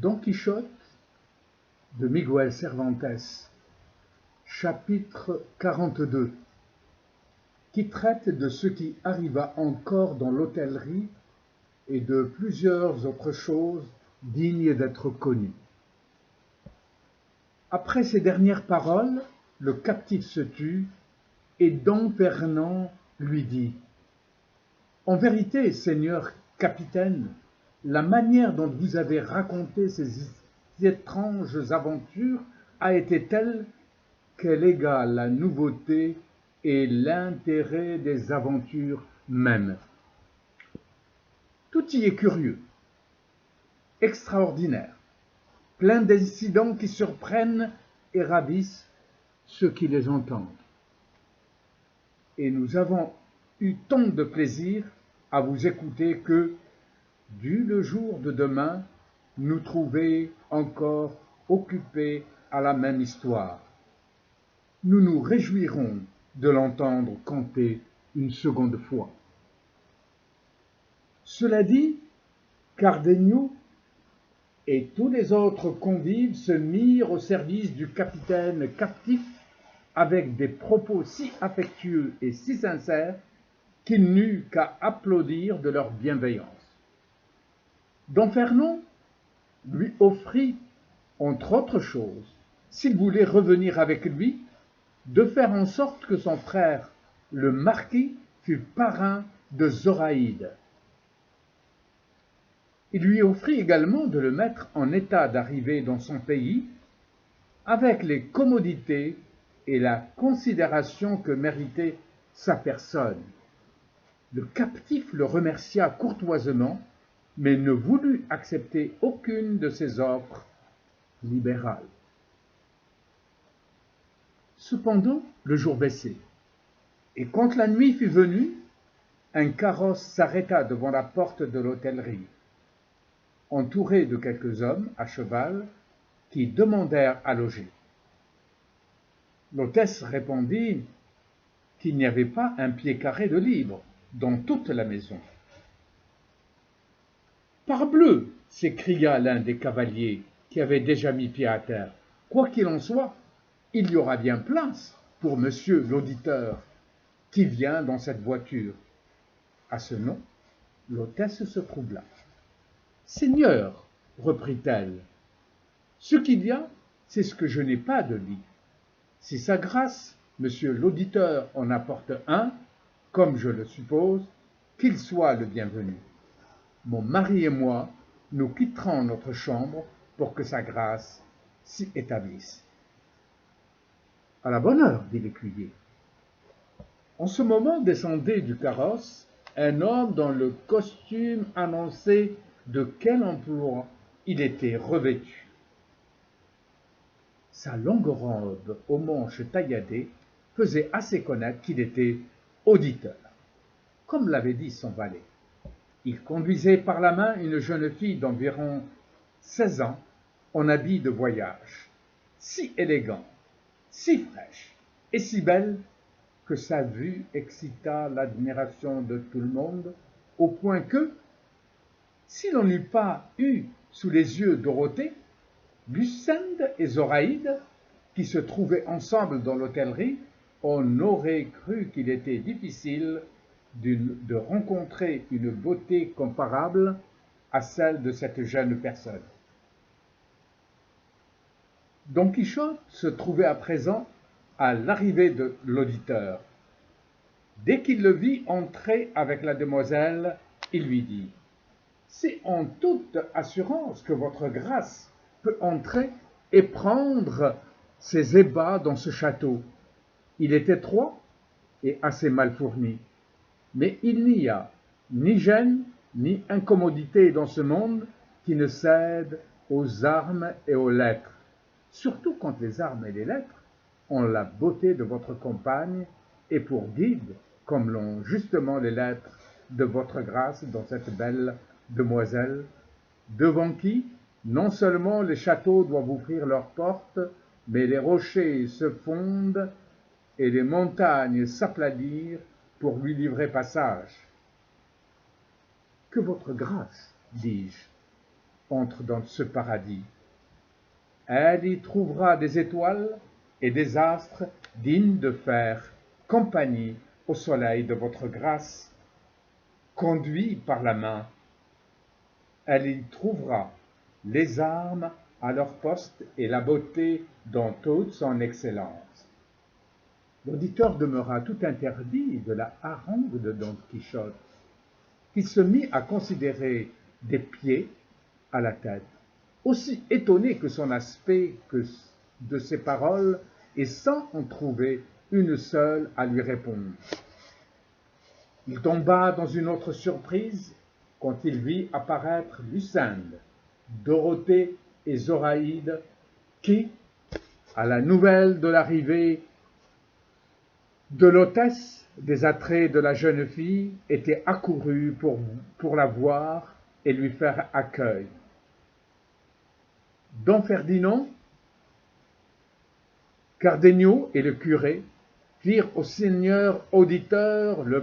Don Quichotte de Miguel Cervantes, chapitre 42, qui traite de ce qui arriva encore dans l'hôtellerie et de plusieurs autres choses dignes d'être connues. Après ces dernières paroles, le captif se tut, et Don Fernand lui dit : « En vérité, seigneur capitaine, la manière dont vous avez raconté ces étranges aventures a été telle qu'elle égale la nouveauté et l'intérêt des aventures mêmes. Tout y est curieux, extraordinaire, plein d'incidents qui surprennent et ravissent ceux qui les entendent. Et nous avons eu tant de plaisir à vous écouter que, dû le jour de demain, nous trouver encore occupés à la même histoire. Nous nous réjouirons de l'entendre conter une seconde fois. » Cela dit, Cardenio et tous les autres convives se mirent au service du capitaine captif avec des propos si affectueux et si sincères qu'il n'eut qu'à applaudir de leur bienveillance. Don Fernand lui offrit, entre autres choses, s'il voulait revenir avec lui, de faire en sorte que son frère, le marquis, fût parrain de Zoraïde. Il lui offrit également de le mettre en état d'arriver dans son pays avec les commodités et la considération que méritait sa personne. Le captif le remercia courtoisement, mais ne voulut accepter aucune de ses offres libérales. Cependant, le jour baissait, et quand la nuit fut venue, un carrosse s'arrêta devant la porte de l'hôtellerie, entouré de quelques hommes à cheval qui demandèrent à loger. L'hôtesse répondit qu'il n'y avait pas un pied carré de libre dans toute la maison. « Parbleu !» s'écria l'un des cavaliers qui avait déjà mis pied à terre. « Quoi qu'il en soit, il y aura bien place pour monsieur l'auditeur qui vient dans cette voiture. » À ce nom, l'hôtesse se troubla. « Seigneur, reprit-elle, ce qu'il y a, c'est ce que je n'ai pas de lit. Si sa grâce, monsieur l'auditeur, en apporte un, comme je le suppose, qu'il soit le bienvenu. Mon mari et moi, nous quitterons notre chambre pour que sa grâce s'y établisse. » « À la bonne heure, dit l'écuyer. » En ce moment descendait du carrosse un homme dont le costume annonçait de quel emploi il était revêtu. Sa longue robe aux manches tailladées faisait assez connaître qu'il était auditeur, comme l'avait dit son valet. Il conduisait par la main une jeune fille d'environ 16 ans en habit de voyage, si élégante, si fraîche et si belle que sa vue excita l'admiration de tout le monde, au point que, si l'on n'eût pas eu sous les yeux Dorothée, Lucinde et Zoraïde, qui se trouvaient ensemble dans l'hôtellerie, on aurait cru qu'il était difficile de rencontrer une beauté comparable à celle de cette jeune personne. Don Quichotte se trouvait à présent à l'arrivée de l'auditeur. Dès qu'il le vit entrer avec la demoiselle, il lui dit : « C'est en toute assurance que votre grâce peut entrer et prendre ses ébats dans ce château. Il est étroit et assez mal fourni, mais il n'y a ni gêne ni incommodité dans ce monde qui ne cède aux armes et aux lettres, surtout quand les armes et les lettres ont la beauté de votre compagne et pour guide, comme l'ont justement les lettres de votre grâce dans cette belle demoiselle, devant qui, non seulement les châteaux doivent ouvrir leurs portes, mais les rochers se fondent et les montagnes s'aplanir pour lui livrer passage. Que votre grâce, dis-je, entre dans ce paradis. Elle y trouvera des étoiles et des astres dignes de faire compagnie au soleil de votre grâce, conduit par la main. Elle y trouvera les armes à leur poste et la beauté dans toute son excellence. L'auditeur demeura tout interdit de la harangue de Don Quichotte, qui se mit à considérer des pieds à la tête, aussi étonné que son aspect que de ses paroles, et sans en trouver une seule à lui répondre. Il tomba dans une autre surprise quand il vit apparaître Lucinde, Dorothée et Zoraïde, qui, à la nouvelle de l'arrivée de l'hôtesse, des attraits de la jeune fille, étaient accourus pour la voir et lui faire accueil. Don Ferdinand, Cardenio et le curé firent au seigneur auditeur de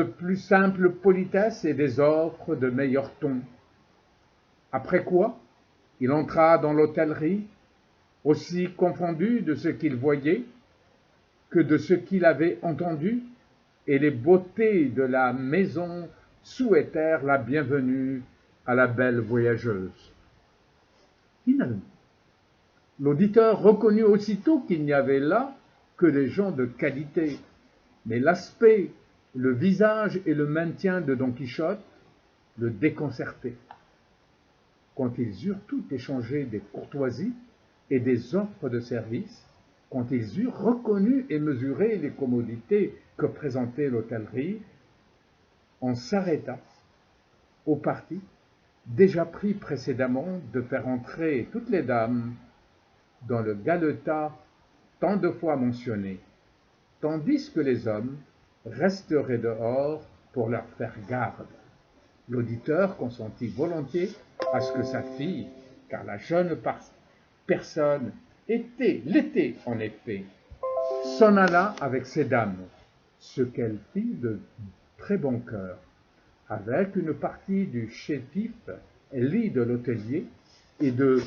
plus simple politesse et des offres de meilleur ton. Après quoi, il entra dans l'hôtellerie, aussi confondu de ce qu'il voyait que de ce qu'il avait entendu, et les beautés de la maison souhaitèrent la bienvenue à la belle voyageuse. Finalement, l'auditeur reconnut aussitôt qu'il n'y avait là que des gens de qualité, mais l'aspect, le visage et le maintien de Don Quichotte le déconcertaient. Quand ils eurent tout échangé des courtoisies et des offres de service, quand ils eurent reconnu et mesuré les commodités que présentait l'hôtellerie, on s'arrêta au parti, déjà pris précédemment de faire entrer toutes les dames dans le galetas tant de fois mentionné, tandis que les hommes resteraient dehors pour leur faire garde. L'auditeur consentit volontiers à ce que sa fille, car la jeune personne l'était en effet, s'en alla avec ces dames, ce qu'elle fit de très bon cœur. Avec une partie du chétif lit de l'hôtelier et de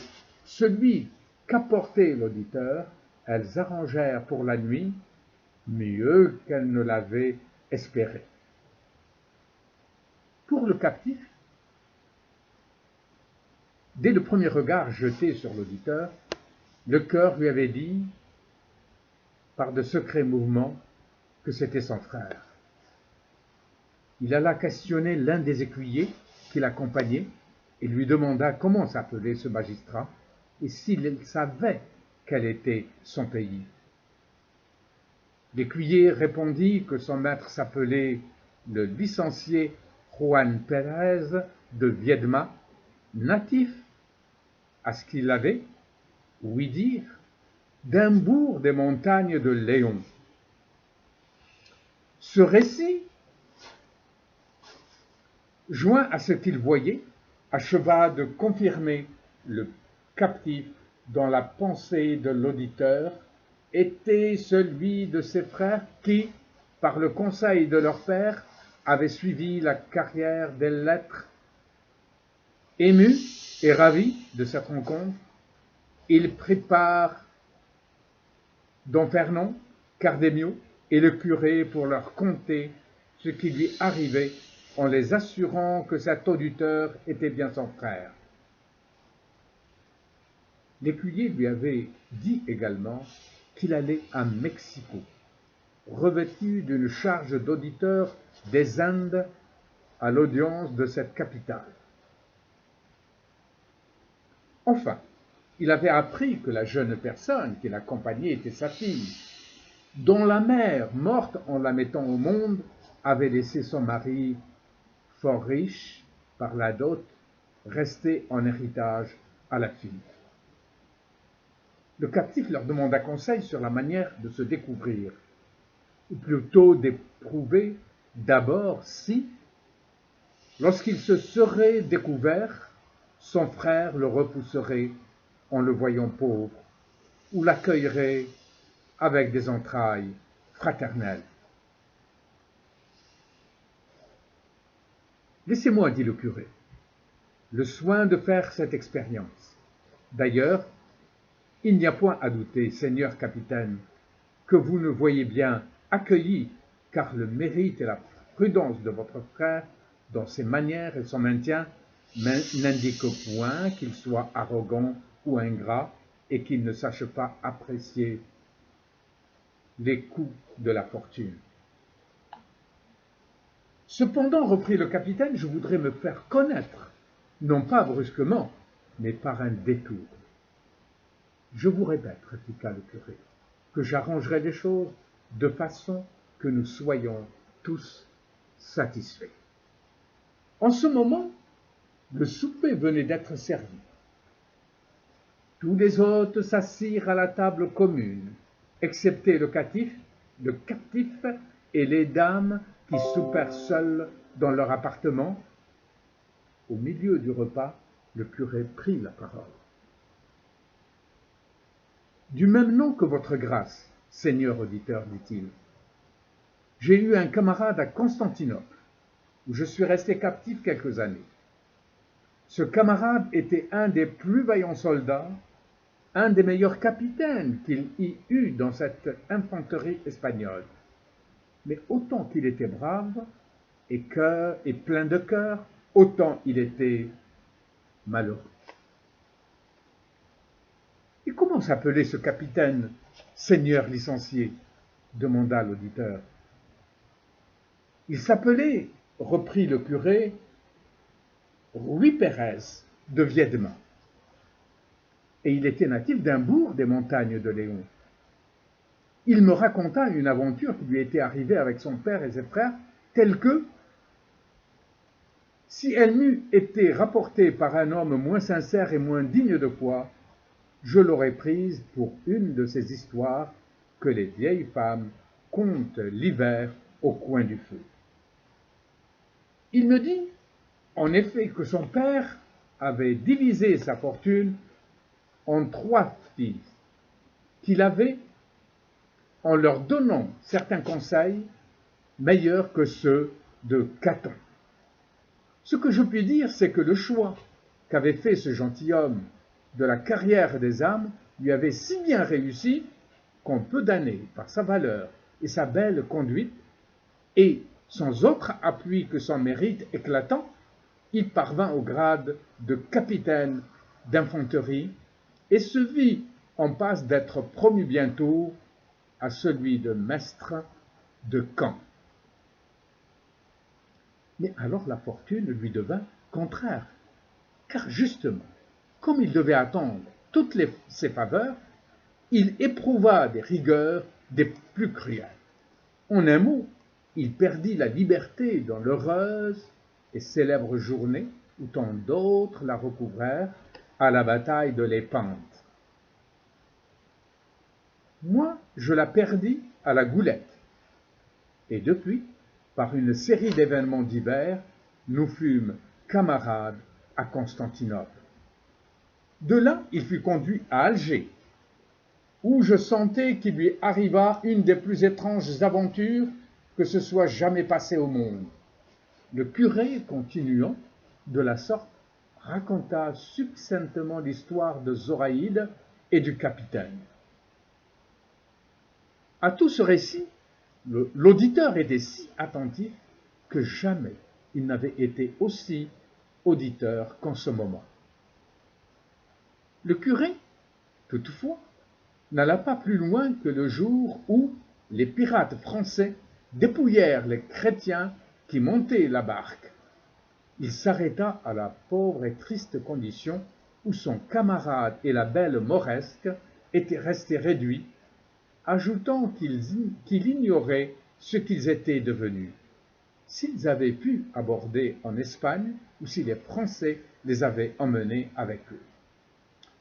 celui qu'apportait l'auditeur, elles arrangèrent pour la nuit mieux qu'elles ne l'avaient espéré. Pour le captif, dès le premier regard jeté sur l'auditeur, le cœur lui avait dit, par de secrets mouvements, que c'était son frère. Il alla questionner l'un des écuyers qui l'accompagnait et lui demanda comment s'appelait ce magistrat et s'il savait quel était son pays. L'écuyer répondit que son maître s'appelait le licencié Juan Pérez de Viedma, natif, à ce qu'il avait, ouï dire, d'un bourg des montagnes de Léon. Ce récit, joint à ce qu'il voyait, acheva de confirmer le captif dont la pensée de l'auditeur était celui de ses frères qui, par le conseil de leur père, avaient suivi la carrière des lettres. Ému et ravi de cette rencontre, il prépare Don Fernand, Cardenio et le curé pour leur conter ce qui lui arrivait en les assurant que cet auditeur était bien son frère. L'écuyer lui avait dit également qu'il allait à Mexico, revêtu d'une charge d'auditeur des Indes à l'audience de cette capitale. Enfin, il avait appris que la jeune personne qui l'accompagnait était sa fille, dont la mère, morte en la mettant au monde, avait laissé son mari fort riche par la dot, resté en héritage à la fille. Le captif leur demanda conseil sur la manière de se découvrir, ou plutôt d'éprouver d'abord si, lorsqu'il se serait découvert, son frère le repousserait en le voyant pauvre, ou l'accueillerait avec des entrailles fraternelles. « Laissez-moi, dit le curé, le soin de faire cette expérience. D'ailleurs, il n'y a point à douter, Seigneur capitaine, que vous ne voyez bien accueilli, car le mérite et la prudence de votre frère, dans ses manières et son maintien, n'indiquent point qu'il soit arrogant ou ingrat et qu'il ne sache pas apprécier les coups de la fortune. Cependant, reprit le capitaine, je voudrais me faire connaître, non pas brusquement, mais par un détour. Je vous répète, répliqua le curé, que j'arrangerai les choses de façon que nous soyons tous satisfaits. En ce moment, le souper venait d'être servi. Tous les hôtes s'assirent à la table commune, excepté le captif et les dames qui soupèrent seules dans leur appartement. Au milieu du repas, le curé prit la parole. Du même nom que votre grâce, Seigneur auditeur, dit-il, j'ai eu un camarade à Constantinople, où je suis resté captif quelques années. Ce camarade était un des plus vaillants soldats, un des meilleurs capitaines qu'il y eut dans cette infanterie espagnole. Mais autant qu'il était brave et plein de cœur, autant il était malheureux. Et comment s'appelait ce capitaine, seigneur licencié? Demanda l'auditeur. Il s'appelait, reprit le curé, Ruy Pérez de Viedma. Et il était natif d'un bourg des montagnes de Léon. Il me raconta une aventure qui lui était arrivée avec son père et ses frères, telle que, si elle n'eût été rapportée par un homme moins sincère et moins digne de foi, je l'aurais prise pour une de ces histoires que les vieilles femmes content l'hiver au coin du feu. Il me dit, en effet, que son père avait divisé sa fortune en 3 fils, qu'il avait, en leur donnant certains conseils meilleurs que ceux de Caton. Ce que je puis dire, c'est que le choix qu'avait fait ce gentilhomme de la carrière des âmes lui avait si bien réussi qu'en peu d'années, par sa valeur et sa belle conduite, et sans autre appui que son mérite éclatant, il parvint au grade de capitaine d'infanterie et se vit en passe d'être promu bientôt à celui de mestre de camp. Mais alors la fortune lui devint contraire, car justement, comme il devait attendre toutes ses faveurs, il éprouva des rigueurs des plus cruelles. En un mot, il perdit la liberté dans l'heureuse et célèbre journée où tant d'autres la recouvrèrent à la bataille de l'Épante. Moi, je la perdis à la Goulette, et depuis, par une série d'événements divers, nous fûmes camarades à Constantinople. De là, il fut conduit à Alger, où je sentais qu'il lui arriva une des plus étranges aventures que ce soit jamais passé au monde. Le curé, continuant de la sorte, raconta succinctement l'histoire de Zoraïde et du capitaine. À tout ce récit, l'auditeur était si attentif que jamais il n'avait été aussi auditeur qu'en ce moment. Le curé, toutefois, n'alla pas plus loin que le jour où les pirates français dépouillèrent les chrétiens qui montaient la barque. Il s'arrêta à la pauvre et triste condition où son camarade et la belle Mauresque étaient restés réduits, ajoutant qu'il ignorait ce qu'ils étaient devenus, s'ils avaient pu aborder en Espagne ou si les Français les avaient emmenés avec eux.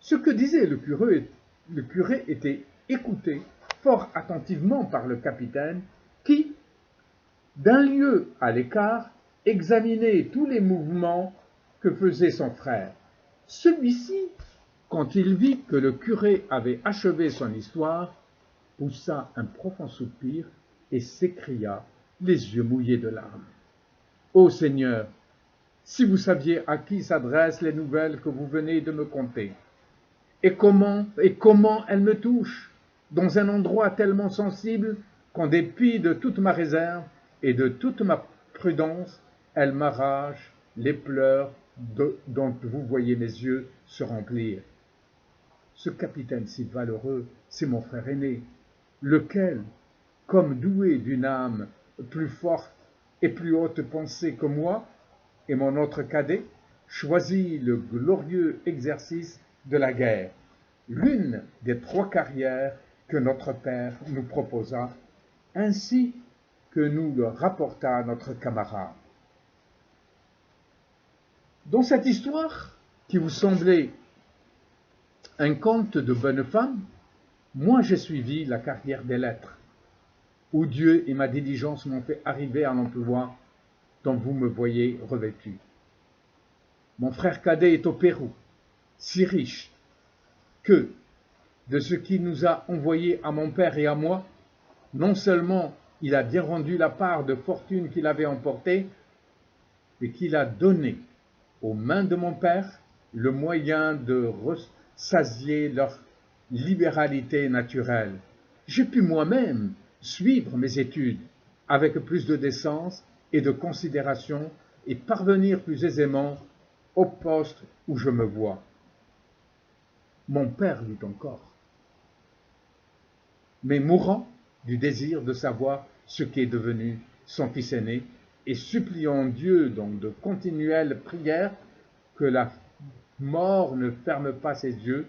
Ce que disait le curé était écouté fort attentivement par le capitaine qui, d'un lieu à l'écart, examinait tous les mouvements que faisait son frère. Celui-ci, quand il vit que le curé avait achevé son histoire, poussa un profond soupir et s'écria, les yeux mouillés de larmes. « Ô Seigneur, Si vous saviez à qui s'adressent les nouvelles que vous venez de me conter, et comment elles me touchent, dans un endroit tellement sensible qu'en dépit de toute ma réserve et de toute ma prudence, elles m'arrachent les pleurs dont vous voyez mes yeux se remplir. Ce capitaine si valeureux, c'est mon frère aîné, lequel, comme doué d'une âme plus forte et plus haute pensée que moi, et mon autre cadet, choisit le glorieux exercice de la guerre, l'une des 3 carrières que notre Père nous proposa, ainsi que nous le rapporta notre camarade. Dans cette histoire, qui vous semblait un conte de bonne femme, moi j'ai suivi la carrière des lettres, où Dieu et ma diligence m'ont fait arriver à l'emploi dont vous me voyez revêtu. Mon frère cadet est au Pérou, si riche que, de ce qu'il nous a envoyé à mon père et à moi, non seulement il a bien rendu la part de fortune qu'il avait emportée, mais qu'il a donné aux mains de mon père le moyen de ressasier leur libéralité naturelle. J'ai pu moi-même suivre mes études avec plus de décence et de considération et parvenir plus aisément au poste où je me vois. Mon père vit encore, mais mourant du désir de savoir ce qu'est devenu son fils aîné, et suppliant Dieu donc de continuelles prières que la mort ne ferme pas ses yeux,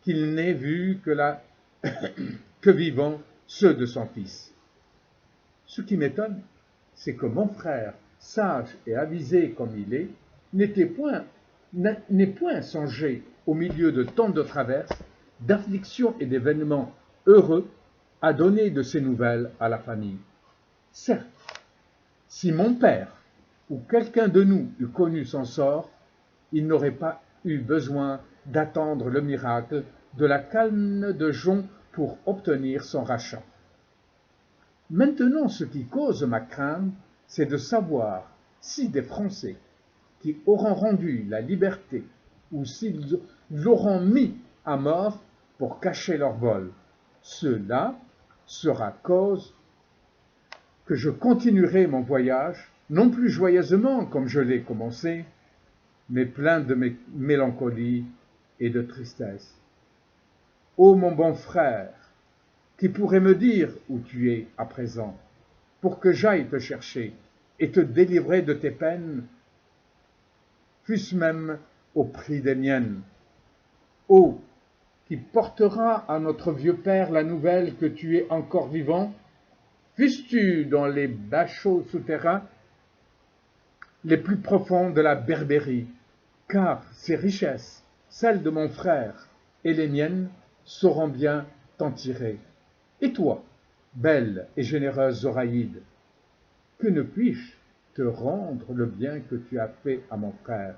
qu'il n'ait vu que vivant ceux de son fils. Ce qui m'étonne, c'est que mon frère, sage et avisé comme il est, n'ait point songé, au milieu de tant de traverses, d'afflictions et d'événements heureux, à donner de ces nouvelles à la famille. Certes, si mon père ou quelqu'un de nous eût connu son sort, il n'aurait pas eu besoin d'attendre le miracle de la calme de Jon pour obtenir son rachat. Maintenant, ce qui cause ma crainte, c'est de savoir si des Français qui auront rendu la liberté ou s'ils l'auront mis à mort pour cacher leur vol. Cela sera cause que je continuerai mon voyage, non plus joyeusement comme je l'ai commencé, mais plein de mélancolie et de tristesse. Ô mon bon frère, qui pourrait me dire où tu es à présent, pour que j'aille te chercher et te délivrer de tes peines, fût-ce même au prix des miennes. Ô, qui portera à notre vieux père la nouvelle que tu es encore vivant, fusses-tu dans les bachots souterrains les plus profonds de la Berbérie, car ces richesses, celles de mon frère et les miennes, sauront bien t'en tirer. Et toi, belle et généreuse Zoraïde, que ne puis-je te rendre le bien que tu as fait à mon frère?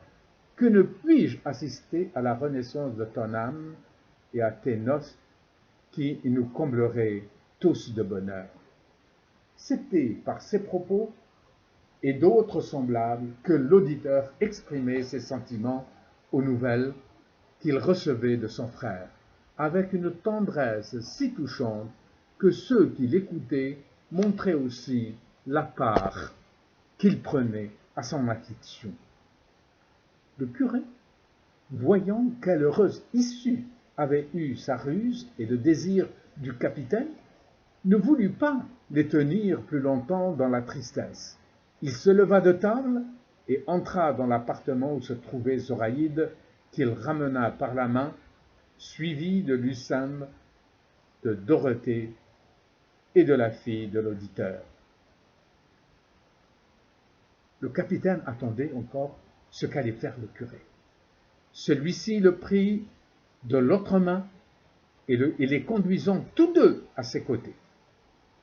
Que ne puis-je assister à la renaissance de ton âme et à tes noces qui nous combleraient tous de bonheur? C'était par ces propos et d'autres semblables que l'auditeur exprimait ses sentiments aux nouvelles qu'il recevait de son frère, avec une tendresse si touchante que ceux qui l'écoutaient montraient aussi la part qu'il prenait à son affliction. Le curé, voyant quelle heureuse issue avait eu sa ruse et le désir du capitaine, ne voulut pas les tenir plus longtemps dans la tristesse. Il se leva de table et entra dans l'appartement où se trouvait Zoraïde, qu'il ramena par la main, suivi de Lucinde, de Dorothée et de la fille de l'auditeur. Le capitaine attendait encore ce qu'allait faire le curé. Celui-ci le prit de l'autre main et les conduisant tous deux à ses côtés.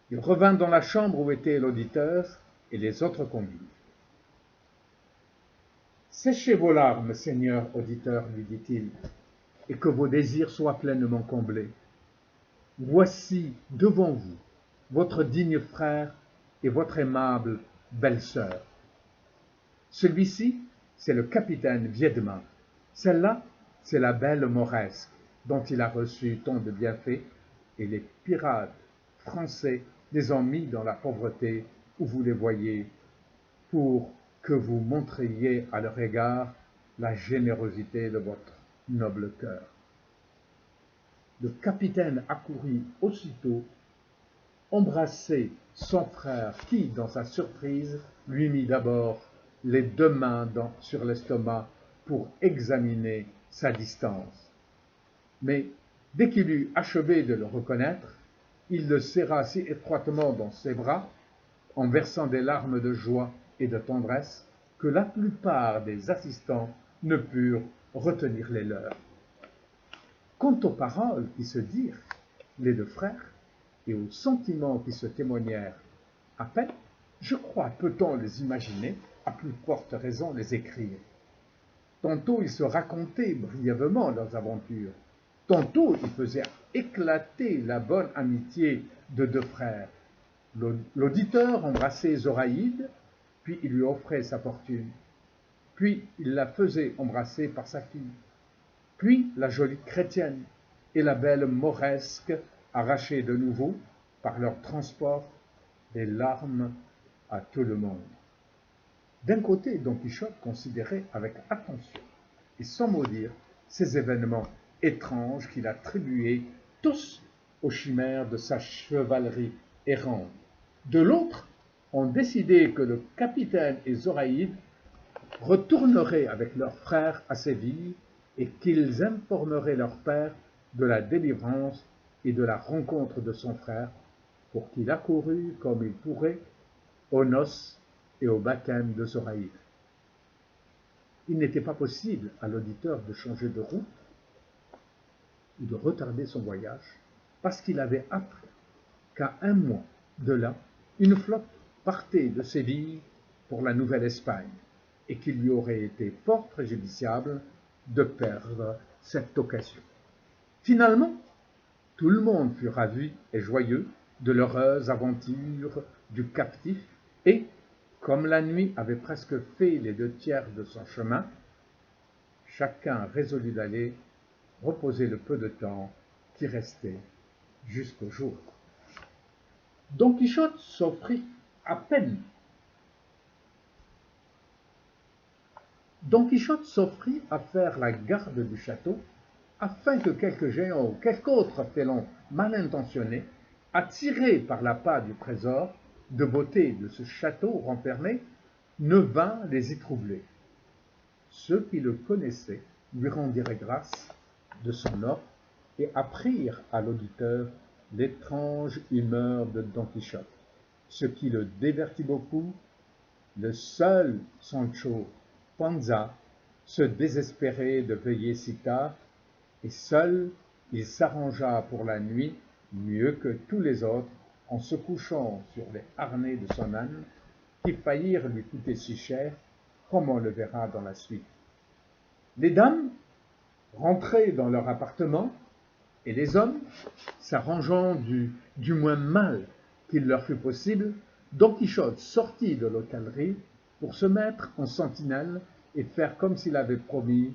Il revint dans la chambre où était l'auditeur et les autres convives. « Séchez vos larmes, Seigneur auditeur, lui dit-il, et que vos désirs soient pleinement comblés. Voici devant vous votre digne frère et votre aimable belle-sœur. Celui-ci, c'est le capitaine Viedma. Celle-là, c'est la belle Mauresque, dont il a reçu tant de bienfaits, et les pirates français les ont mis dans la pauvreté où vous les voyez, pour que vous montriez à leur égard la générosité de votre noble cœur. Le capitaine accourut aussitôt, embrasser son frère qui, dans sa surprise, lui mit d'abord les deux mains sur l'estomac pour examiner sa distance. Mais dès qu'il eut achevé de le reconnaître, il le serra si étroitement dans ses bras, en versant des larmes de joie et de tendresse, que la plupart des assistants ne purent retenir les leurs. Quant aux paroles qui se dirent, les deux frères, et aux sentiments qui se témoignèrent, à peine, je crois, peut-on les imaginer, à plus forte raison les écrire. Tantôt ils se racontaient brièvement leurs aventures, tantôt ils faisaient éclater la bonne amitié de deux frères. L'auditeur embrassait Zoraïde, puis il lui offrait sa fortune, puis il la faisait embrasser par sa fille, puis la jolie chrétienne et la belle Mauresque arrachaient de nouveau, par leur transport, des larmes à tout le monde. D'un côté, Don Quichotte considérait avec attention et sans mot dire ces événements étranges qu'il attribuait tous aux chimères de sa chevalerie errante. De l'autre, on décidait que le capitaine et Zoraïde retourneraient avec leur frère à Séville et qu'ils informeraient leur père de la délivrance et de la rencontre de son frère pour qu'il accourût comme il pourrait aux noces et au baptême de Zoraïde. Il n'était pas possible à l'auditeur de changer de route ou de retarder son voyage parce qu'il avait appris qu'à un mois de là, une flotte partait de Séville pour la Nouvelle-Espagne et qu'il lui aurait été fort préjudiciable de perdre cette occasion. Finalement, tout le monde fut ravi et joyeux de l'heureuse aventure du captif et, comme la nuit avait presque fait les 2/3 de son chemin, chacun résolut d'aller reposer le peu de temps qui restait jusqu'au jour. Don Quichotte s'offrit à peine. Don Quichotte s'offrit à faire la garde du château afin que quelque géant ou quelque autre félon mal intentionné, attiré par l'appât du trésor de beauté de ce château renfermé, ne vint les y troubler. Ceux qui le connaissaient lui rendirent grâce de son offre et apprirent à l'auditeur l'étrange humeur de Don Quichotte, ce qui le divertit beaucoup. Le seul Sancho Panza se désespérait de veiller si tard, et seul il s'arrangea pour la nuit mieux que tous les autres en se couchant sur les harnais de son âne, qui faillirent lui coûter si cher, comme on le verra dans la suite. Les dames rentraient dans leur appartement, et les hommes, s'arrangeant du moins mal qu'il leur fut possible, Don Quichotte sortit de l'hôtellerie pour se mettre en sentinelle et faire comme s'il avait promis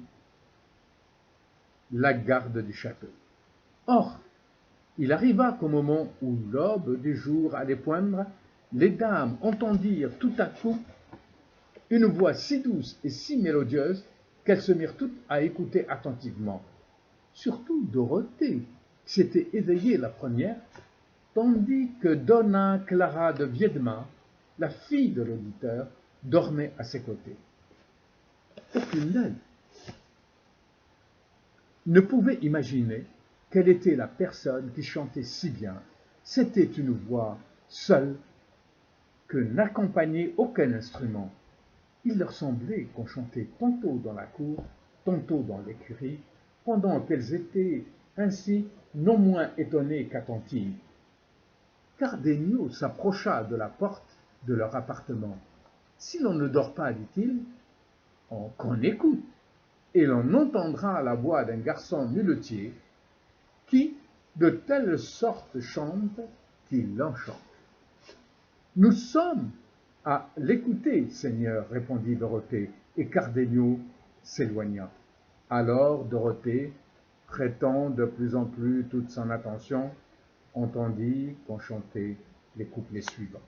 la garde du château. Or, il arriva qu'au moment où l'aube du jour allait poindre, les dames entendirent tout à coup une voix si douce et si mélodieuse qu'elles se mirent toutes à écouter attentivement. Surtout Dorothée, qui s'était éveillée la première, tandis que Donna Clara de Viedma, la fille de l'auditeur, dormait à ses côtés. Aucune d'elles ne pouvait imaginer quelle était la personne qui chantait si bien. C'était une voix seule que n'accompagnait aucun instrument. Il leur semblait qu'on chantait tantôt dans la cour, tantôt dans l'écurie, pendant qu'elles étaient ainsi non moins étonnées qu'attentives. Cardenio s'approcha de la porte de leur appartement. « Si l'on ne dort pas, dit-il, qu'on écoute, et l'on entendra la voix d'un garçon muletier qui, de telle sorte chante qu'il l'enchante. Nous sommes À l'écouter, Seigneur, répondit Dorothée, et Cardenio s'éloigna. Alors Dorothée, prêtant de plus en plus toute son attention, entendit qu'on chantait les couplets suivants.